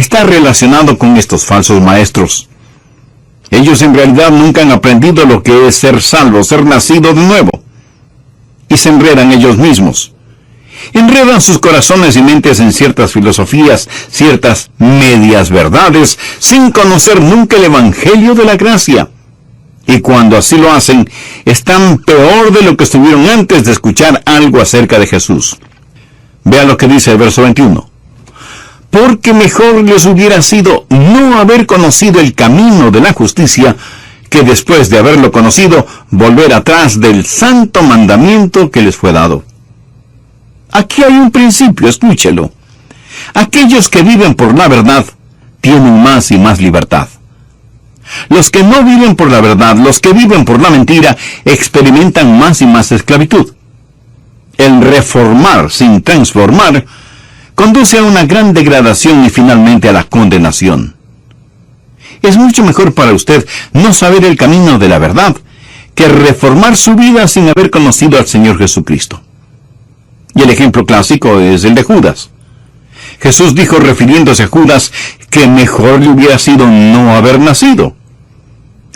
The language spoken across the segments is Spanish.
está relacionado con estos falsos maestros. Ellos en realidad nunca han aprendido lo que es ser salvo, ser nacido de nuevo. Y se enredan ellos mismos. Enredan sus corazones y mentes en ciertas filosofías, ciertas medias verdades, sin conocer nunca el Evangelio de la gracia. Y cuando así lo hacen, están peor de lo que estuvieron antes de escuchar algo acerca de Jesús. Vea lo que dice el verso 21. Porque mejor les hubiera sido no haber conocido el camino de la justicia, que después de haberlo conocido, volver atrás del santo mandamiento que les fue dado. Aquí hay un principio, escúchelo. Aquellos que viven por la verdad, tienen más y más libertad. Los que no viven por la verdad, los que viven por la mentira, experimentan más y más esclavitud. El reformar sin transformar conduce a una gran degradación y finalmente a la condenación. Es mucho mejor para usted no saber el camino de la verdad que reformar su vida sin haber conocido al Señor Jesucristo. Y el ejemplo clásico es el de Judas. Jesús dijo, refiriéndose a Judas, que mejor le hubiera sido no haber nacido.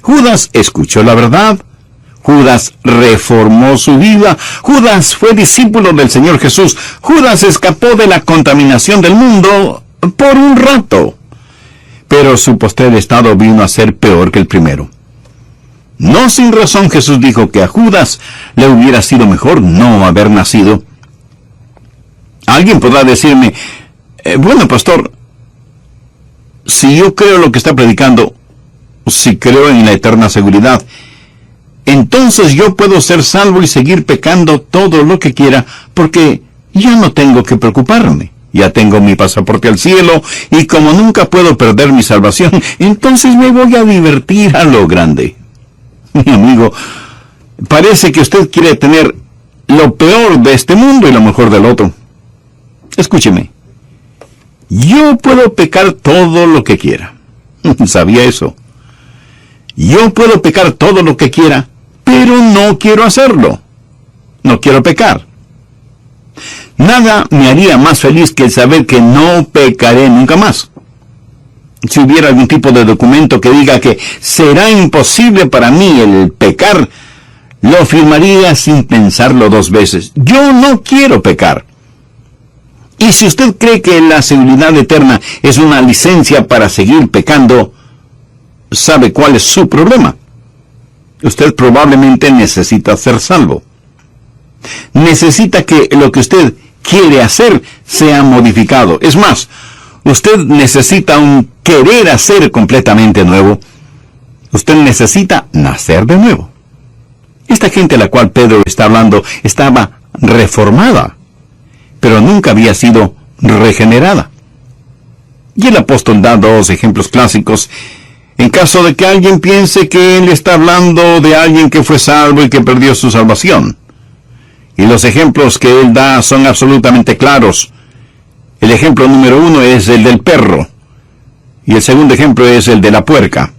Judas escuchó la verdad, Judas reformó su vida, Judas fue discípulo del Señor Jesús, Judas escapó de la contaminación del mundo por un rato, pero su postrer estado vino a ser peor que el primero. No sin razón Jesús dijo que a Judas le hubiera sido mejor no haber nacido. Alguien podrá decirme, bueno, pastor, si yo creo lo que está predicando, si creo en la eterna seguridad, entonces yo puedo ser salvo y seguir pecando todo lo que quiera, porque ya no tengo que preocuparme. Ya tengo mi pasaporte al cielo, y como nunca puedo perder mi salvación, entonces me voy a divertir a lo grande. Mi amigo, parece que usted quiere tener lo peor de este mundo y lo mejor del otro. Escúcheme. Yo puedo pecar todo lo que quiera. ¿Sabía eso? Yo puedo pecar todo lo que quiera, pero no quiero hacerlo. No quiero pecar. Nada me haría más feliz que el saber que no pecaré nunca más. Si hubiera algún tipo de documento que diga que será imposible para mí el pecar, lo firmaría sin pensarlo dos veces. Yo no quiero pecar. Y si usted cree que la seguridad eterna es una licencia para seguir pecando, ¿sabe cuál es su problema? Usted probablemente necesita ser salvo. Necesita que lo que usted quiere hacer sea modificado. Es más, usted necesita un querer hacer completamente nuevo. Usted necesita nacer de nuevo. Esta gente a la cual Pedro está hablando estaba reformada, pero nunca había sido regenerada. Y el apóstol da dos ejemplos clásicos, en caso de que alguien piense que él está hablando de alguien que fue salvo y que perdió su salvación. Y los ejemplos que él da son absolutamente claros. El ejemplo número 1 es el del perro, y el segundo ejemplo es el de la puerca.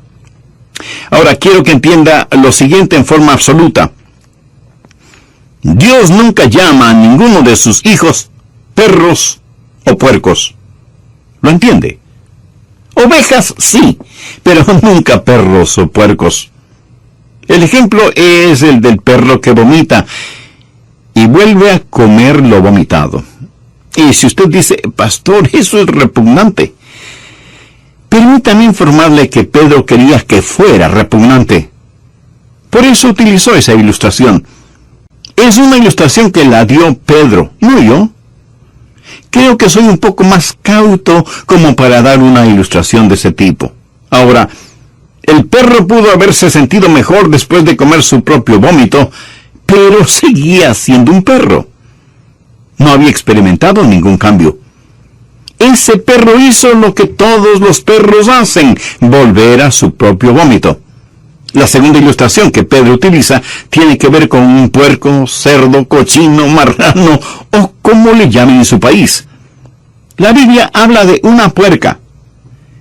Ahora, quiero que entienda lo siguiente en forma absoluta. Dios nunca llama a ninguno de sus hijos perros o puercos. ¿Lo entiende? Ovejas sí, pero nunca perros o puercos. El ejemplo es el del perro que vomita y vuelve a comer lo vomitado. Y si usted dice, pastor, eso es repugnante, permítame informarle que Pedro quería que fuera repugnante. Por eso utilizó esa ilustración. Es una ilustración que la dio Pedro, no yo. Creo que soy un poco más cauto como para dar una ilustración de ese tipo. Ahora, el perro pudo haberse sentido mejor después de comer su propio vómito, pero seguía siendo un perro. No había experimentado ningún cambio. Ese perro hizo lo que todos los perros hacen, volver a su propio vómito. La segunda ilustración que Pedro utiliza tiene que ver con un puerco, cerdo, cochino, marrano o como le llamen en su país. La Biblia habla de una puerca.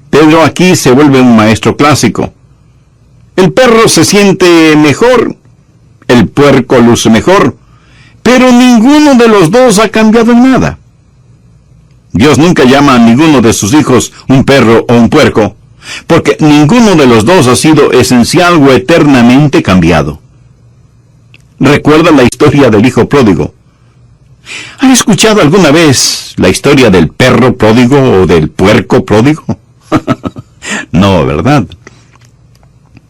Pedro aquí se vuelve un maestro clásico. El perro se siente mejor, el puerco luce mejor, pero ninguno de los dos ha cambiado en nada. Dios nunca llama a ninguno de sus hijos un perro o un puerco, porque ninguno de los dos ha sido esencial o eternamente cambiado. ¿Recuerda la historia del hijo pródigo? ¿Han escuchado alguna vez la historia del perro pródigo o del puerco pródigo? No, ¿verdad?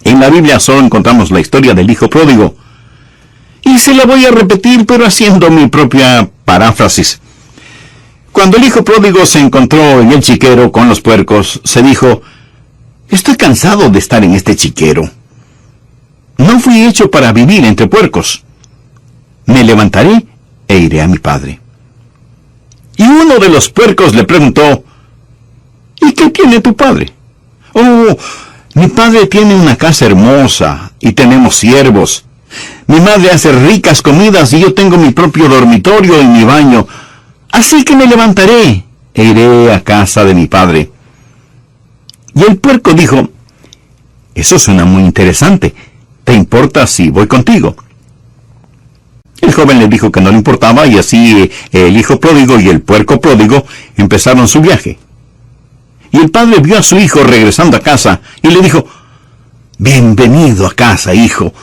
En la Biblia solo encontramos la historia del hijo pródigo. Y se la voy a repetir, pero haciendo mi propia paráfrasis. Cuando el hijo pródigo se encontró en el chiquero con los puercos, se dijo: estoy cansado de estar en este chiquero. No fui hecho para vivir entre puercos. Me levantaré e iré a mi padre. Y uno de los puercos le preguntó: ¿y qué tiene tu padre? Oh, mi padre tiene una casa hermosa y tenemos siervos. Mi madre hace ricas comidas y yo tengo mi propio dormitorio y mi baño. Así que me levantaré e iré a casa de mi padre. Y el puerco dijo: eso suena muy interesante. ¿Te importa si voy contigo? El joven le dijo que no le importaba, y así el hijo pródigo y el puerco pródigo empezaron su viaje. Y el padre vio a su hijo regresando a casa y le dijo: bienvenido a casa, hijo.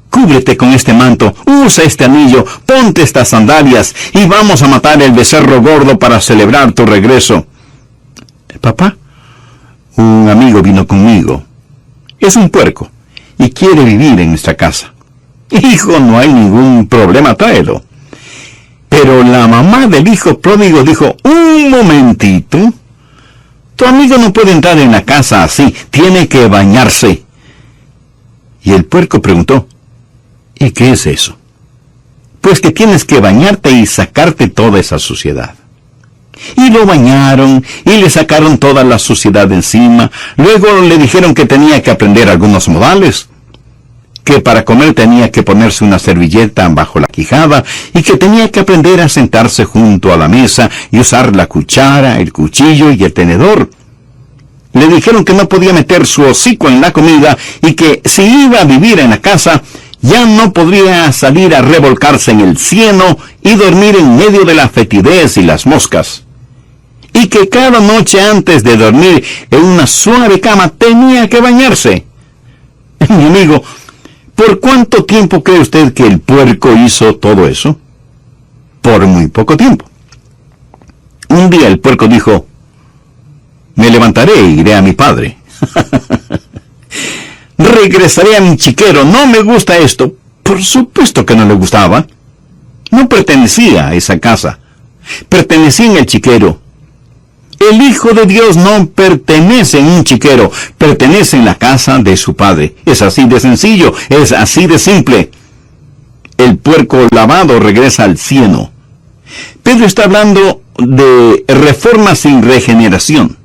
Cúbrete con este manto, usa este anillo, ponte estas sandalias y vamos a matar el becerro gordo para celebrar tu regreso. Papá, un amigo vino conmigo. Es un puerco y quiere vivir en nuestra casa. Hijo, no hay ningún problema, tráelo. Pero la mamá del hijo pródigo dijo: un momentito. Tu amigo no puede entrar en la casa así, tiene que bañarse. Y el puerco preguntó: ¿y qué es eso? Pues que tienes que bañarte y sacarte toda esa suciedad. Y lo bañaron y le sacaron toda la suciedad de encima. Luego le dijeron que tenía que aprender algunos modales, que para comer tenía que ponerse una servilleta bajo la quijada y que tenía que aprender a sentarse junto a la mesa y usar la cuchara, el cuchillo y el tenedor. Le dijeron que no podía meter su hocico en la comida y que si iba a vivir en la casa ya no podría salir a revolcarse en el cieno y dormir en medio de la fetidez y las moscas. Y que cada noche antes de dormir en una suave cama tenía que bañarse. Mi amigo, ¿por cuánto tiempo cree usted que el puerco hizo todo eso? Por muy poco tiempo. Un día el puerco dijo: me levantaré e iré a mi padre. Regresaré a mi chiquero, no me gusta esto. Por supuesto que no le gustaba. No pertenecía a esa casa. Pertenecía en el chiquero. El Hijo de Dios no pertenece en un chiquero, pertenece en la casa de su Padre. Es así de sencillo, es así de simple. El puerco lavado regresa al cieno. Pedro está hablando de reforma sin regeneración.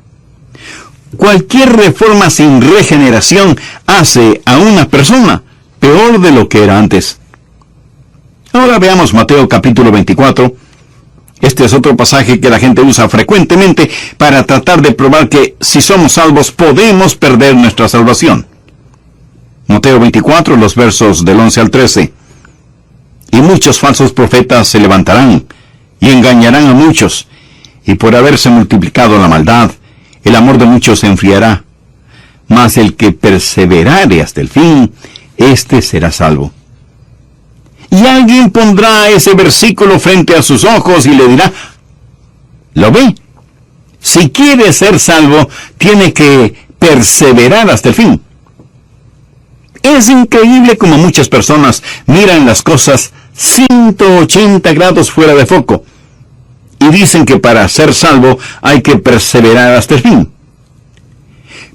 Cualquier reforma sin regeneración hace a una persona peor de lo que era antes. Ahora veamos Mateo capítulo 24. Este es otro pasaje que la gente usa frecuentemente para tratar de probar que si somos salvos podemos perder nuestra salvación. Mateo 24, los versos del 11 al 13. Y muchos falsos profetas se levantarán y engañarán a muchos, y por haberse multiplicado la maldad, el amor de muchos se enfriará. Mas el que perseverare hasta el fin, éste será salvo. Y alguien pondrá ese versículo frente a sus ojos y le dirá: ¿lo ve? Si quiere ser salvo, tiene que perseverar hasta el fin. Es increíble como muchas personas miran las cosas 180 grados fuera de foco y dicen que para ser salvo hay que perseverar hasta el fin.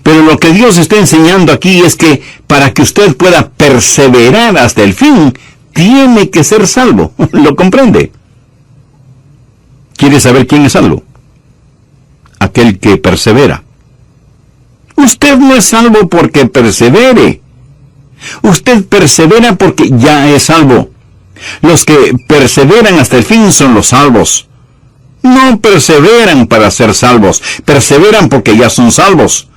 Pero lo que Dios está enseñando aquí es que para que usted pueda perseverar hasta el fin, tiene que ser salvo. ¿Lo comprende? ¿Quiere saber quién es salvo? Aquel que persevera. Usted no es salvo porque persevere. Usted persevera porque ya es salvo. Los que perseveran hasta el fin son los salvos. No perseveran para ser salvos, perseveran porque ya son salvos.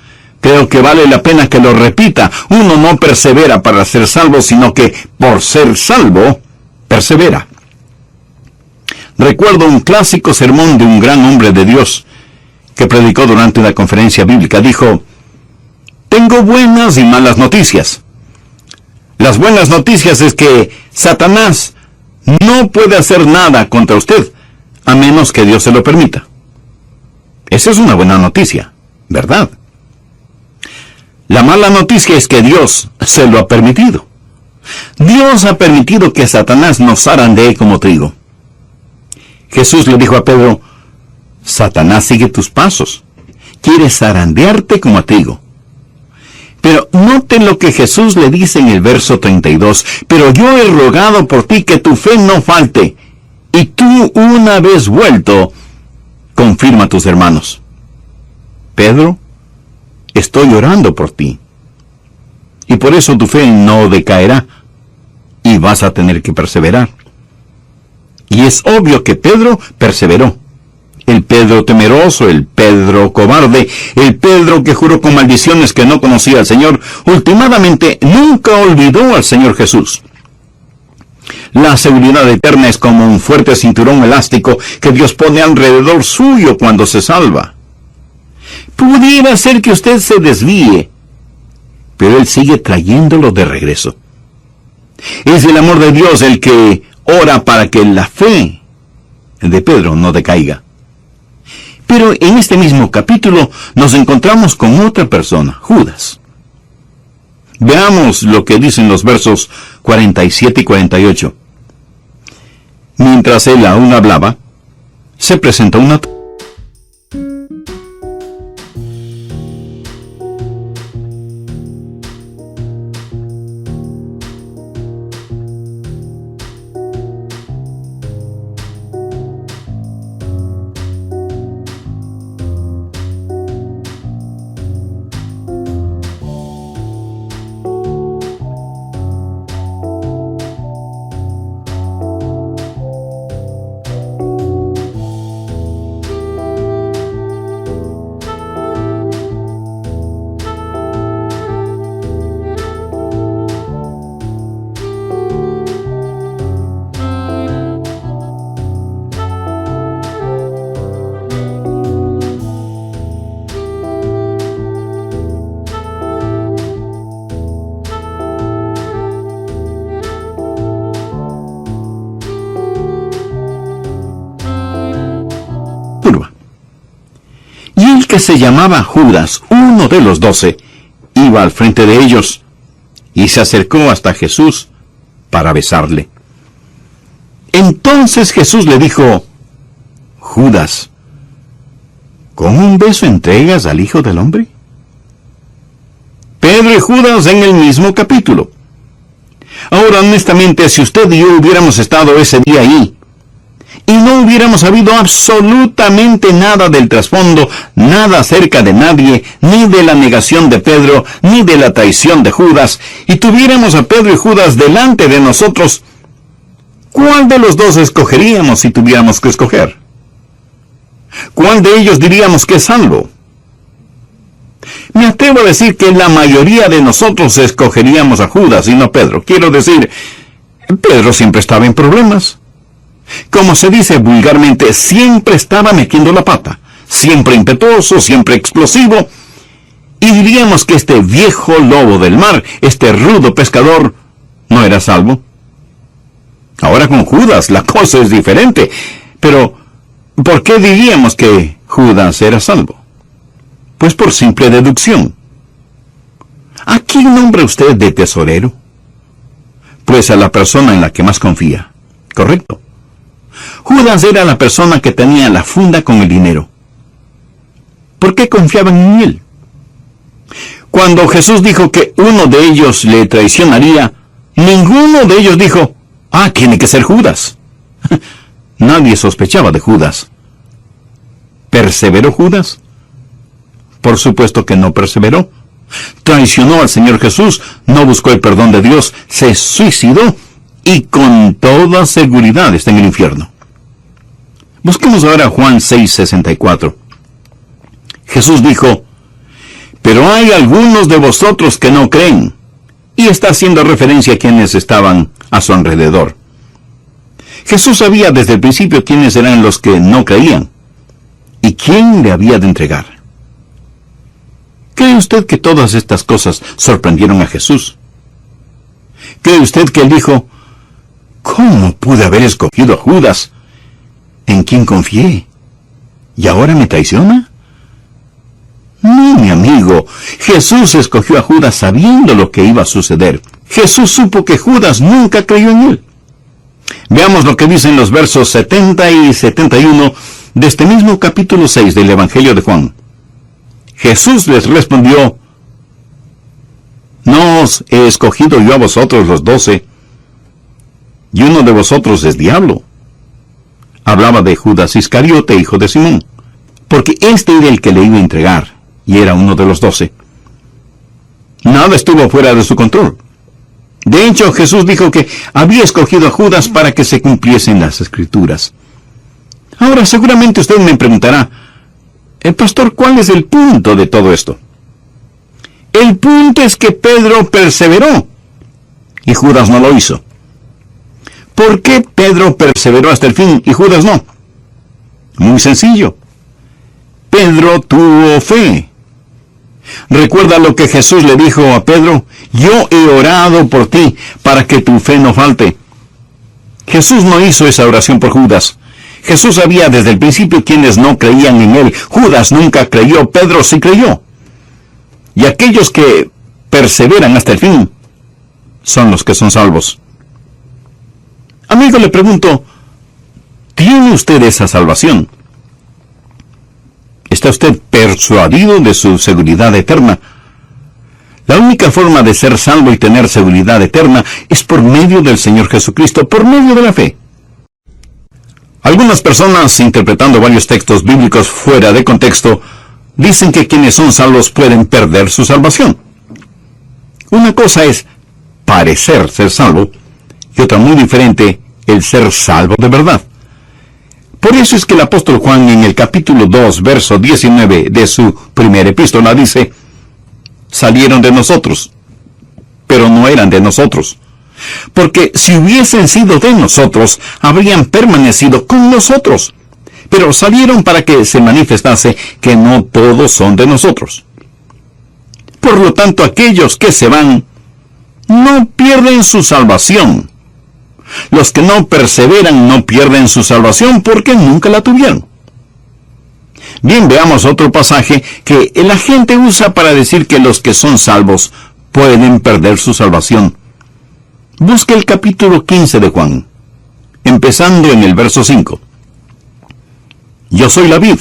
Creo que vale la pena que lo repita. Uno no persevera para ser salvo, sino que por ser salvo, persevera. Recuerdo un clásico sermón de un gran hombre de Dios que predicó durante una conferencia bíblica. Dijo: tengo buenas y malas noticias. Las buenas noticias es que Satanás no puede hacer nada contra usted, a menos que Dios se lo permita. Esa es una buena noticia, ¿verdad? La mala noticia es que Dios se lo ha permitido. Dios ha permitido que Satanás nos zarandee como trigo. Jesús le dijo a Pedro: Satanás sigue tus pasos, quiere zarandearte como a trigo. Pero noten lo que Jesús le dice en el verso 32. Pero yo he rogado por ti que tu fe no falte, y tú, una vez vuelto, confirma a tus hermanos. Pedro, estoy orando por ti, y por eso tu fe no decaerá, y vas a tener que perseverar. Y es obvio que Pedro perseveró. El Pedro temeroso, el Pedro cobarde, el Pedro que juró con maldiciones que no conocía al Señor, últimamente nunca olvidó al Señor Jesús. La seguridad eterna es como un fuerte cinturón elástico que Dios pone alrededor suyo cuando se salva. Pudiera ser que usted se desvíe, pero Él sigue trayéndolo de regreso. Es el amor de Dios el que ora para que la fe de Pedro no decaiga. Pero en este mismo capítulo nos encontramos con otra persona, Judas. Veamos lo que dicen los versos 47 y 48. Mientras él aún hablaba, se presentó una... que se llamaba Judas, uno de los 12, iba al frente de ellos y se acercó hasta Jesús para besarle. Entonces Jesús le dijo: Judas, ¿con un beso entregas al Hijo del Hombre? Pedro y Judas en el mismo capítulo. Ahora, honestamente, si usted y yo hubiéramos estado ese día ahí, y no hubiéramos sabido absolutamente nada del trasfondo, nada acerca de nadie, ni de la negación de Pedro, ni de la traición de Judas, y tuviéramos a Pedro y Judas delante de nosotros, ¿cuál de los dos escogeríamos si tuviéramos que escoger? ¿Cuál de ellos diríamos que es salvo? Me atrevo a decir que la mayoría de nosotros escogeríamos a Judas y no a Pedro. Quiero decir, Pedro siempre estaba en problemas. Como se dice vulgarmente, siempre estaba metiendo la pata, siempre impetuoso, siempre explosivo, y diríamos que este viejo lobo del mar, este rudo pescador, no era salvo. Ahora con Judas la cosa es diferente, pero ¿por qué diríamos que Judas era salvo? Pues por simple deducción. ¿A quién nombra usted de tesorero? Pues a la persona en la que más confía, ¿correcto? Judas era la persona que tenía la funda con el dinero. ¿Por qué confiaban en él? Cuando Jesús dijo que uno de ellos le traicionaría, ninguno de ellos dijo: tiene que ser Judas. Nadie sospechaba de Judas. ¿Perseveró Judas? Por supuesto que no perseveró. Traicionó al Señor Jesús, no buscó el perdón de Dios, se suicidó y con toda seguridad está en el infierno. Busquemos ahora Juan 6:64. Jesús dijo: pero hay algunos de vosotros que no creen. Y está haciendo referencia a quienes estaban a su alrededor. Jesús sabía desde el principio quiénes eran los que no creían y quién le había de entregar. ¿Cree usted que todas estas cosas sorprendieron a Jesús? ¿Cree usted que él dijo, ¿cómo pude haber escogido a Judas, en quien confié, y ahora me traiciona? No, mi amigo, Jesús escogió a Judas sabiendo lo que iba a suceder. Jesús supo que Judas nunca creyó en él. Veamos lo que dicen los versos 70 y 71 de este mismo capítulo 6 del Evangelio de Juan. Jesús les respondió, ¿no os he escogido yo a vosotros los 12, y uno de vosotros es diablo? Hablaba de Judas Iscariote, hijo de Simón, porque este era el que le iba a entregar, y era uno de los 12. Nada estuvo fuera de su control. De hecho, Jesús dijo que había escogido a Judas para que se cumpliesen las Escrituras. Ahora, seguramente usted me preguntará, pastor, ¿cuál es el punto de todo esto? El punto es que Pedro perseveró, y Judas no lo hizo. ¿Por qué Pedro perseveró hasta el fin y Judas no? Muy sencillo. Pedro tuvo fe. Recuerda lo que Jesús le dijo a Pedro, yo he orado por ti para que tu fe no falte. Jesús no hizo esa oración por Judas. Jesús sabía desde el principio quienes no creían en él. Judas nunca creyó, Pedro sí creyó. Y aquellos que perseveran hasta el fin son los que son salvos. Amigo, le pregunto, ¿tiene usted esa salvación? ¿Está usted persuadido de su seguridad eterna? La única forma de ser salvo y tener seguridad eterna es por medio del Señor Jesucristo, por medio de la fe. Algunas personas, interpretando varios textos bíblicos fuera de contexto, dicen que quienes son salvos pueden perder su salvación. Una cosa es parecer ser salvo, y otra muy diferente, el ser salvo de verdad. Por eso es que el apóstol Juan en el capítulo 2, verso 19 de su primera epístola dice, salieron de nosotros, pero no eran de nosotros. Porque si hubiesen sido de nosotros, habrían permanecido con nosotros. Pero salieron para que se manifestase que no todos son de nosotros. Por lo tanto, aquellos que se van, no pierden su salvación. Los que no perseveran no pierden su salvación porque nunca la tuvieron. Bien, veamos otro pasaje que la gente usa para decir que los que son salvos pueden perder su salvación. Busque el capítulo 15 de Juan, empezando en el verso 5. Yo soy la vid,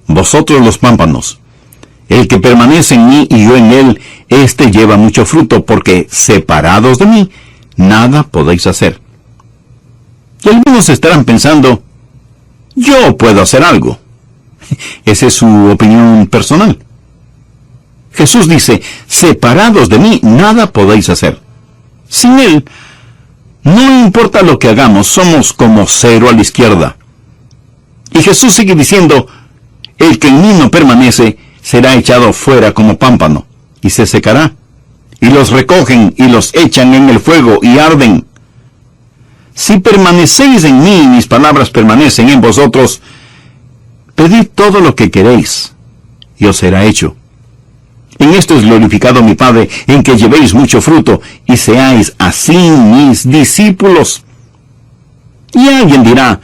vosotros los pámpanos. El que permanece en mí y yo en él, éste lleva mucho fruto, porque separados de mí, nada podéis hacer. Y algunos estarán pensando, yo puedo hacer algo. Esa es su opinión personal. Jesús dice, separados de mí, nada podéis hacer. Sin él, no importa lo que hagamos, somos como cero a la izquierda. Y Jesús sigue diciendo, el que en mí no permanece, será echado fuera como pámpano, y se secará. Y los recogen y los echan en el fuego y arden. Si permanecéis en mí y mis palabras permanecen en vosotros, pedid todo lo que queréis, y os será hecho. En esto es glorificado mi Padre, en que llevéis mucho fruto, y seáis así mis discípulos. Y alguien dirá,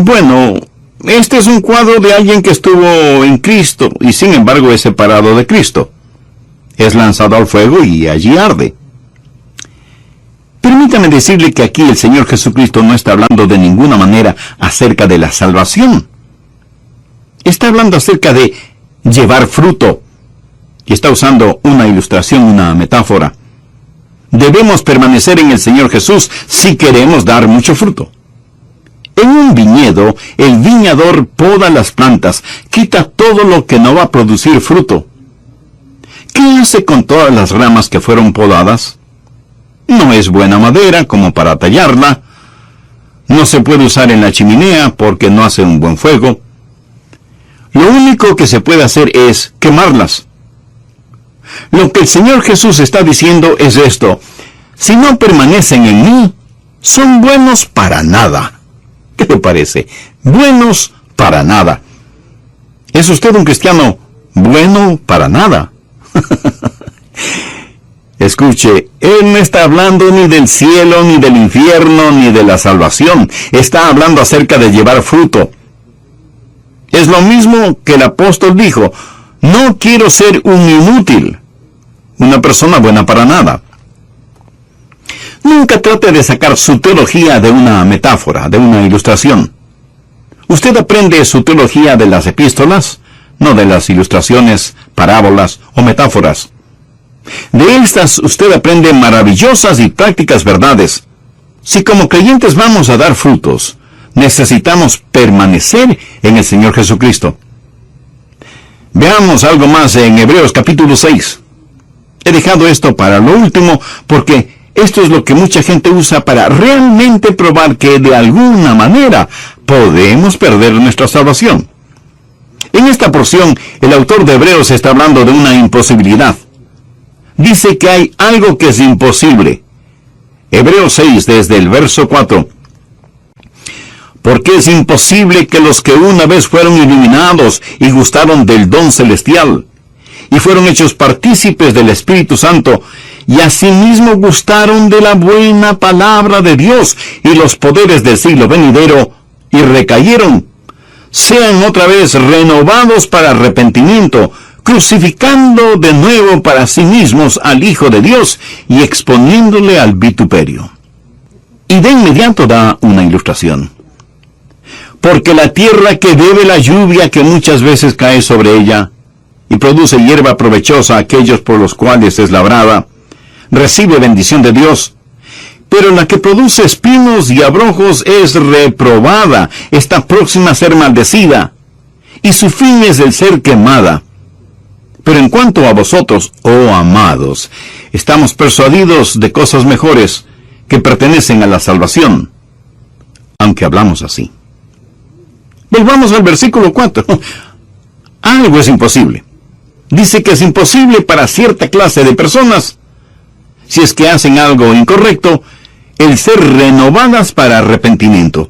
bueno, este es un cuadro de alguien que estuvo en Cristo, y sin embargo es separado de Cristo. Es lanzado al fuego y allí arde. Permítame decirle que aquí el Señor Jesucristo no está hablando de ninguna manera acerca de la salvación. Está hablando acerca de llevar fruto. Y está usando una ilustración, una metáfora. Debemos permanecer en el Señor Jesús si queremos dar mucho fruto. En un viñedo, el viñador poda las plantas, quita todo lo que no va a producir fruto. ¿Qué hace con todas las ramas que fueron podadas? No es buena madera como para tallarla. No se puede usar en la chimenea porque no hace un buen fuego. Lo único que se puede hacer es quemarlas. Lo que el Señor Jesús está diciendo es esto: si no permanecen en mí, son buenos para nada. ¿Qué le parece? Buenos para nada. ¿Es usted un cristiano bueno para nada? Escuche, él no está hablando ni del cielo, ni del infierno, ni de la salvación. Está hablando acerca de llevar fruto. Es lo mismo que el apóstol dijo: no quiero ser un inútil, una persona buena para nada. Nunca trate de sacar su teología de una metáfora, de una ilustración. Usted aprende su teología de las epístolas, no de las ilustraciones, parábolas o metáforas. De estas usted aprende maravillosas y prácticas verdades. Si como creyentes vamos a dar frutos, necesitamos permanecer en el Señor Jesucristo. Veamos algo más en Hebreos capítulo 6. He dejado esto para lo último porque esto es lo que mucha gente usa para realmente probar que de alguna manera podemos perder nuestra salvación. En esta porción, el autor de Hebreos está hablando de una imposibilidad. Dice que hay algo que es imposible. Hebreos 6, desde el verso 4. Porque es imposible que los que una vez fueron iluminados y gustaron del don celestial, y fueron hechos partícipes del Espíritu Santo, y asimismo gustaron de la buena palabra de Dios y los poderes del siglo venidero, y recayeron, sean otra vez renovados para arrepentimiento, crucificando de nuevo para sí mismos al Hijo de Dios y exponiéndole al vituperio. Y de inmediato da una ilustración. Porque la tierra que bebe la lluvia que muchas veces cae sobre ella, y produce hierba provechosa a aquellos por los cuales es labrada, recibe bendición de Dios. Pero la que produce espinos y abrojos es reprobada, está próxima a ser maldecida, y su fin es el ser quemada. Pero en cuanto a vosotros, oh amados, estamos persuadidos de cosas mejores que pertenecen a la salvación, aunque hablamos así. Volvamos al versículo 4. Algo es imposible. Dice que es imposible para cierta clase de personas, si es que hacen algo incorrecto, el ser renovadas para arrepentimiento.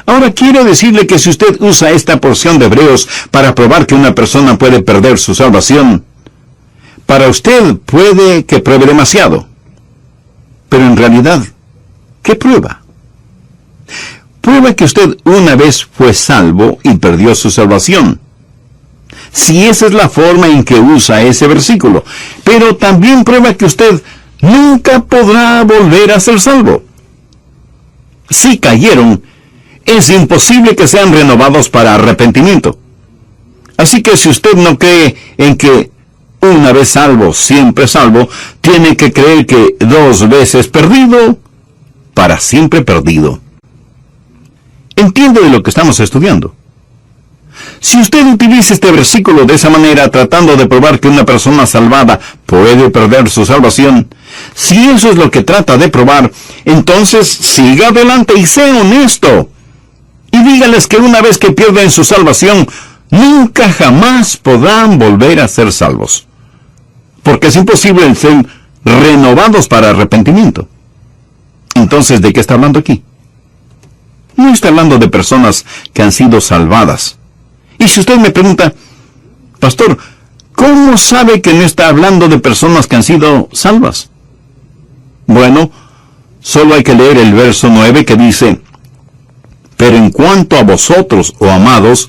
Ahora quiero decirle que si usted usa esta porción de Hebreos para probar que una persona puede perder su salvación, para usted puede que pruebe demasiado. Pero en realidad, ¿qué prueba? Prueba que usted una vez fue salvo y perdió su salvación. Si esa es la forma en que usa ese versículo. Pero también prueba que usted nunca podrá volver a ser salvo. Si cayeron, es imposible que sean renovados para arrepentimiento. Así que si usted no cree en que una vez salvo, siempre salvo, tiene que creer que 2 veces perdido, para siempre perdido. ¿Entiende de lo que estamos estudiando? Si usted utiliza este versículo de esa manera, tratando de probar que una persona salvada puede perder su salvación, si eso es lo que trata de probar, entonces siga adelante y sea honesto. Y dígales que una vez que pierden su salvación, nunca jamás podrán volver a ser salvos. Porque es imposible el ser renovados para arrepentimiento. Entonces, ¿de qué está hablando aquí? No está hablando de personas que han sido salvadas. Y si usted me pregunta, pastor, ¿cómo sabe que no está hablando de personas que han sido salvas? Bueno, solo hay que leer el verso 9 que dice, pero en cuanto a vosotros, oh amados,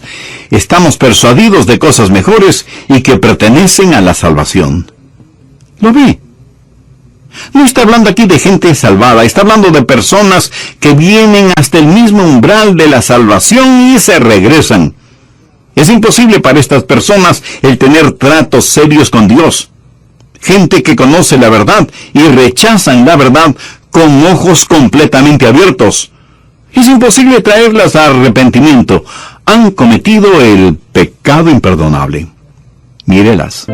estamos persuadidos de cosas mejores y que pertenecen a la salvación. ¿Lo ve? No está hablando aquí de gente salvada, está hablando de personas que vienen hasta el mismo umbral de la salvación y se regresan. Es imposible para estas personas el tener tratos serios con Dios. Gente que conoce la verdad y rechazan la verdad con ojos completamente abiertos. Es imposible traerlas a arrepentimiento. Han cometido el pecado imperdonable. Mírelas.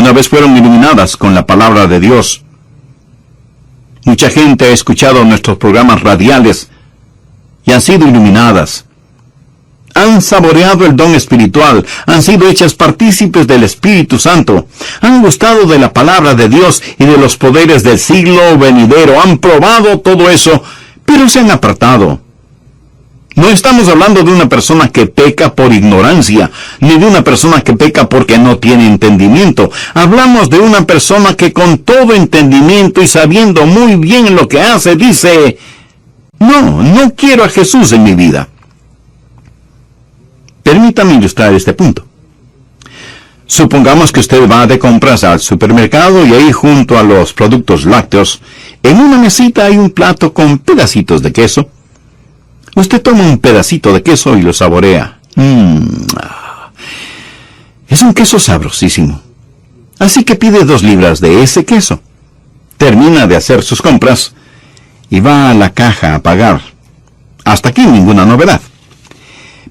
alguna vez fueron iluminadas con la palabra de Dios. Mucha gente ha escuchado nuestros programas radiales y han sido iluminadas. Han saboreado el don espiritual, han sido hechas partícipes del Espíritu Santo, han gustado de la palabra de Dios y de los poderes del siglo venidero, han probado todo eso, pero se han apartado. No estamos hablando de una persona que peca por ignorancia, ni de una persona que peca porque no tiene entendimiento. Hablamos de una persona que con todo entendimiento y sabiendo muy bien lo que hace, dice: no quiero a Jesús en mi vida. Permítame ilustrar este punto. Supongamos que usted va de compras al supermercado y ahí junto a los productos lácteos, en una mesita hay un plato con pedacitos de queso. Usted toma un pedacito de queso y lo saborea. Es un queso sabrosísimo. Así que pide 2 libras de ese queso. Termina de hacer sus compras y va a la caja a pagar. Hasta aquí ninguna novedad.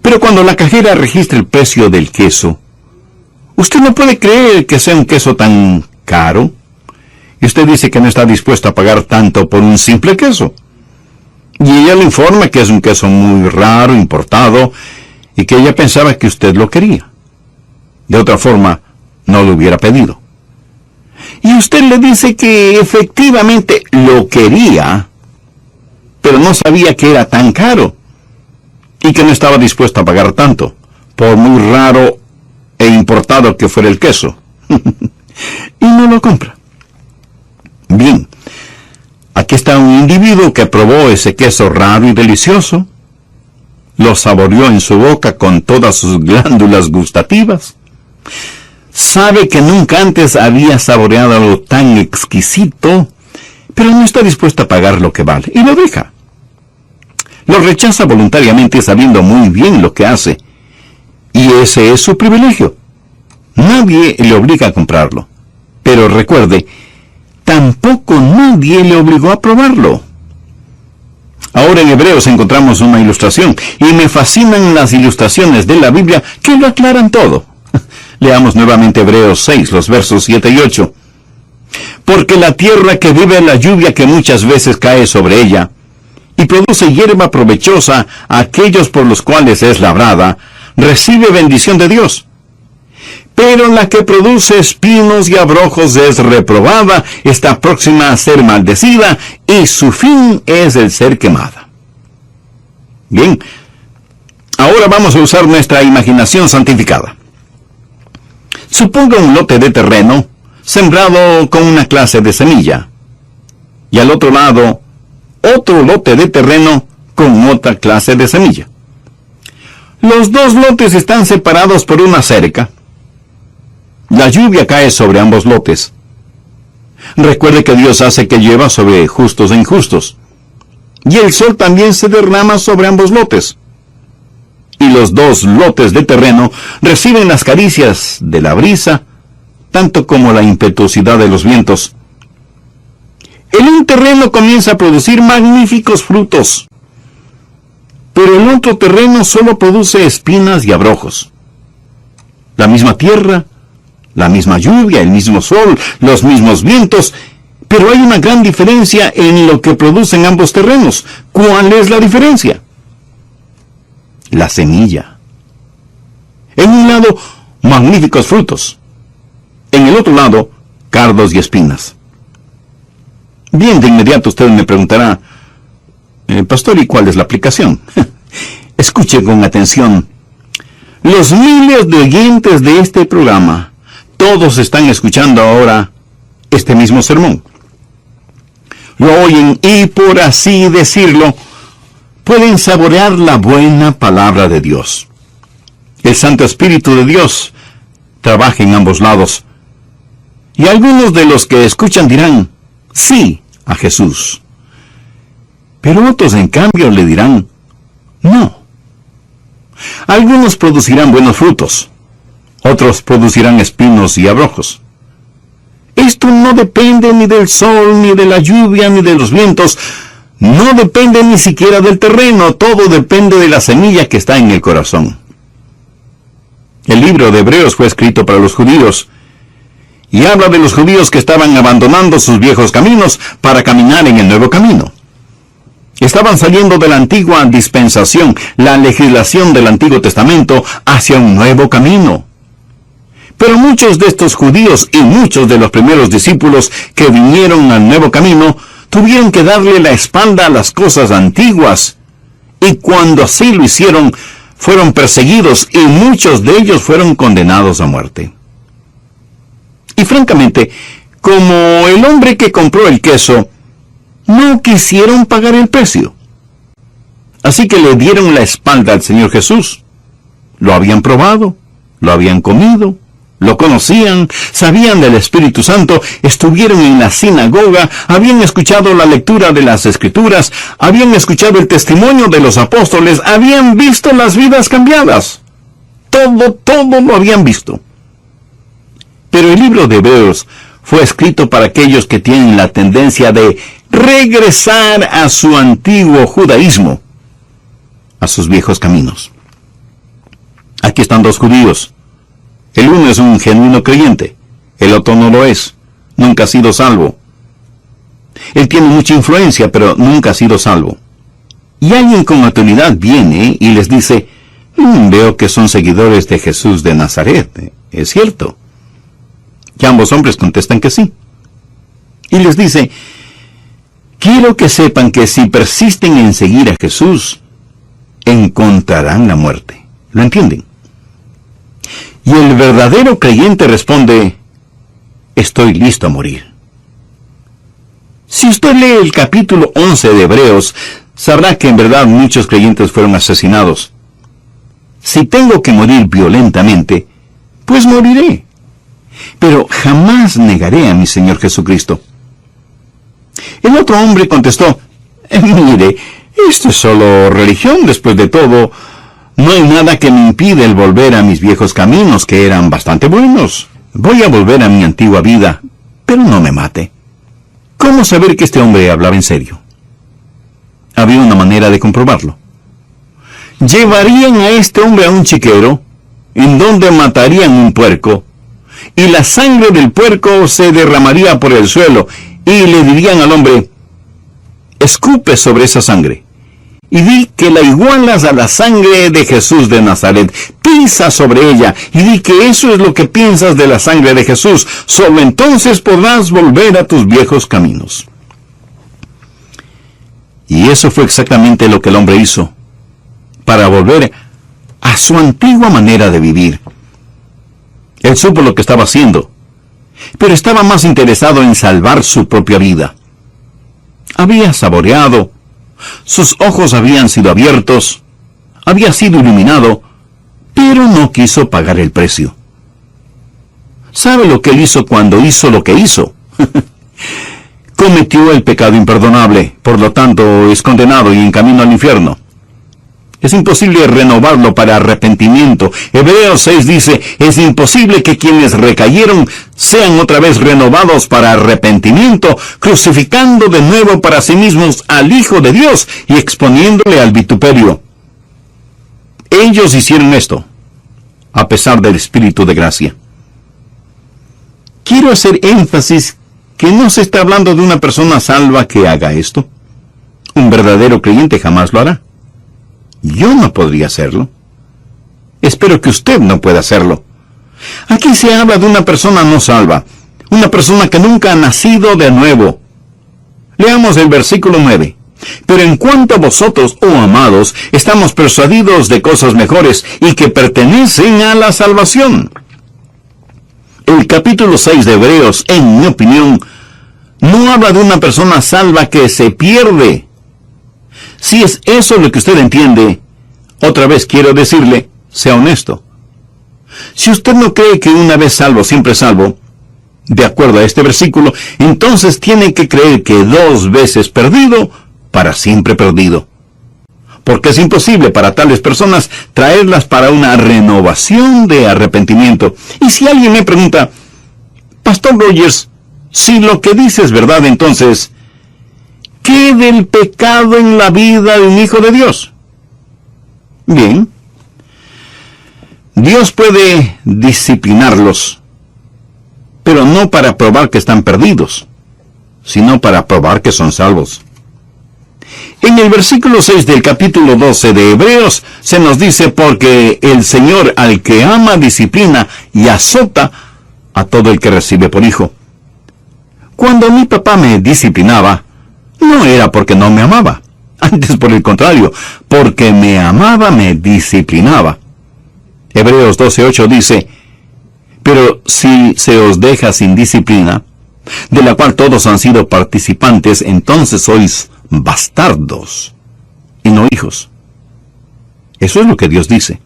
Pero cuando la cajera registra el precio del queso, usted no puede creer que sea un queso tan caro. Y usted dice que no está dispuesto a pagar tanto por un simple queso. Y ella le informa que es un queso muy raro, importado, y que ella pensaba que usted lo quería. De otra forma, no lo hubiera pedido. Y usted le dice que efectivamente lo quería, pero no sabía que era tan caro, y que no estaba dispuesto a pagar tanto, por muy raro e importado que fuera el queso. Y no lo compra. Bien, aquí está un individuo que probó ese queso raro y delicioso, lo saboreó en su boca con todas sus glándulas gustativas, sabe que nunca antes había saboreado algo tan exquisito, pero no está dispuesto a pagar lo que vale, y lo deja. Lo rechaza voluntariamente sabiendo muy bien lo que hace, y ese es su privilegio. Nadie le obliga a comprarlo, pero recuerde, tampoco nadie le obligó a probarlo. Ahora en Hebreos encontramos una ilustración, y me fascinan las ilustraciones de la Biblia que lo aclaran todo. Leamos nuevamente Hebreos 6, los versos 7 y 8. Porque la tierra que vive la lluvia que muchas veces cae sobre ella, y produce hierba provechosa a aquellos por los cuales es labrada, recibe bendición de Dios. Pero la que produce espinos y abrojos es reprobada, está próxima a ser maldecida, y su fin es el ser quemada. Bien, ahora vamos a usar nuestra imaginación santificada. Suponga un lote de terreno sembrado con una clase de semilla, y al otro lado otro lote de terreno con otra clase de semilla. Los 2 lotes están separados por una cerca. La lluvia cae sobre ambos lotes. Recuerde que Dios hace que llueva sobre justos e injustos. Y el sol también se derrama sobre ambos lotes. Y los 2 lotes de terreno reciben las caricias de la brisa, tanto como la impetuosidad de los vientos. El un terreno comienza a producir magníficos frutos, pero el otro terreno solo produce espinas y abrojos. La misma tierra, la misma lluvia, el mismo sol, los mismos vientos, pero hay una gran diferencia en lo que producen ambos terrenos. ¿Cuál es la diferencia? La semilla. En un lado, magníficos frutos. En el otro lado, cardos y espinas. Bien, de inmediato usted me preguntará, pastor, ¿y cuál es la aplicación? Escuche con atención. Los miles de oyentes de este programa, todos están escuchando ahora este mismo sermón. Lo oyen y, por así decirlo, pueden saborear la buena palabra de Dios. El Santo Espíritu de Dios trabaja en ambos lados. Y algunos de los que escuchan dirán, sí, a Jesús. Pero otros, en cambio, le dirán, no. Algunos producirán buenos frutos, otros producirán espinos y abrojos. Esto no depende ni del sol, ni de la lluvia, ni de los vientos. No depende ni siquiera del terreno. Todo depende de la semilla que está en el corazón. El libro de Hebreos fue escrito para los judíos, Y habla de los judíos que estaban abandonando sus viejos caminos para caminar en el nuevo camino. Estaban saliendo de la antigua dispensación, la legislación del Antiguo Testamento, hacia un nuevo camino. Pero muchos de estos judíos y muchos de los primeros discípulos que vinieron al nuevo camino tuvieron que darle la espalda a las cosas antiguas. Y cuando así lo hicieron, fueron perseguidos y muchos de ellos fueron condenados a muerte. Y francamente, como el hombre que compró el queso, no quisieron pagar el precio. Así que le dieron la espalda al Señor Jesús. Lo habían probado, lo habían comido, lo conocían, sabían del Espíritu Santo, estuvieron en la sinagoga, habían escuchado la lectura de las Escrituras, habían escuchado el testimonio de los apóstoles, habían visto las vidas cambiadas. Todo lo habían visto. Pero el libro de Hebreos fue escrito para aquellos que tienen la tendencia de regresar a su antiguo judaísmo, a sus viejos caminos. Aquí están dos judíos. El uno es un genuino creyente, el otro no lo es, nunca ha sido salvo. Él tiene mucha influencia, pero nunca ha sido salvo. Y alguien con autoridad viene y les dice, veo que son seguidores de Jesús de Nazaret, ¿es cierto? Y ambos hombres contestan que sí. Y les dice, quiero que sepan que si persisten en seguir a Jesús, encontrarán la muerte. ¿Lo entienden? Y el verdadero creyente responde, estoy listo a morir. Si usted lee el capítulo 11 de Hebreos, sabrá que en verdad muchos creyentes fueron asesinados. Si tengo que morir violentamente, pues moriré. Pero jamás negaré a mi Señor Jesucristo. El otro hombre contestó, mire, esto es solo religión después de todo. No hay nada que me impida el volver a mis viejos caminos, que eran bastante buenos. Voy a volver a mi antigua vida, pero no me mate. ¿Cómo saber que este hombre hablaba en serio? Había una manera de comprobarlo. Llevarían a este hombre a un chiquero, en donde matarían un puerco, y la sangre del puerco se derramaría por el suelo, y le dirían al hombre, escupe sobre esa sangre, y di que la igualas a la sangre de Jesús de Nazaret. Pisa sobre ella, y di que eso es lo que piensas de la sangre de Jesús. Solo entonces podrás volver a tus viejos caminos. Y eso fue exactamente lo que el hombre hizo, para volver a su antigua manera de vivir. Él supo lo que estaba haciendo, pero estaba más interesado en salvar su propia vida. Había saboreado, sus ojos habían sido abiertos, había sido iluminado, pero no quiso pagar el precio. ¿Sabe lo que él hizo cuando hizo lo que hizo? Cometió el pecado imperdonable, por lo tanto es condenado y en camino al infierno. Es imposible renovarlo para arrepentimiento. Hebreos 6 dice, es imposible que quienes recayeron sean otra vez renovados para arrepentimiento, crucificando de nuevo para sí mismos al Hijo de Dios y exponiéndole al vituperio. Ellos hicieron esto, a pesar del Espíritu de gracia. Quiero hacer énfasis que no se está hablando de una persona salva que haga esto. Un verdadero creyente jamás lo hará. Yo no podría hacerlo. Espero que usted no pueda hacerlo. Aquí se habla de una persona no salva, una persona que nunca ha nacido de nuevo. Leamos el versículo 9. Pero en cuanto a vosotros, oh amados, estamos persuadidos de cosas mejores y que pertenecen a la salvación. El capítulo 6 de Hebreos, en mi opinión, no habla de una persona salva que se pierde. Si es eso lo que usted entiende, otra vez quiero decirle, sea honesto. Si usted no cree que una vez salvo, siempre salvo, de acuerdo a este versículo, entonces tiene que creer que 2 veces perdido, para siempre perdido. Porque es imposible para tales personas traerlas para una renovación de arrepentimiento. Y si alguien me pregunta, Pastor Rogers, si lo que dice es verdad, entonces, ¿qué del pecado en la vida de un hijo de Dios? Bien. Dios puede disciplinarlos, pero no para probar que están perdidos, sino para probar que son salvos. En el versículo 6 del capítulo 12 de Hebreos se nos dice: porque el Señor al que ama disciplina y azota a todo el que recibe por hijo. Cuando mi papá me disciplinaba, no era porque no me amaba, antes por el contrario, porque me amaba me disciplinaba. Hebreos 12:8 dice: pero si se os deja sin disciplina, de la cual todos han sido participantes, entonces sois bastardos y no hijos. Eso es lo que Dios dice.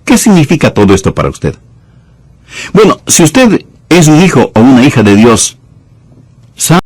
¿Qué significa todo esto para usted? Bueno, si usted es un hijo o una hija de Dios,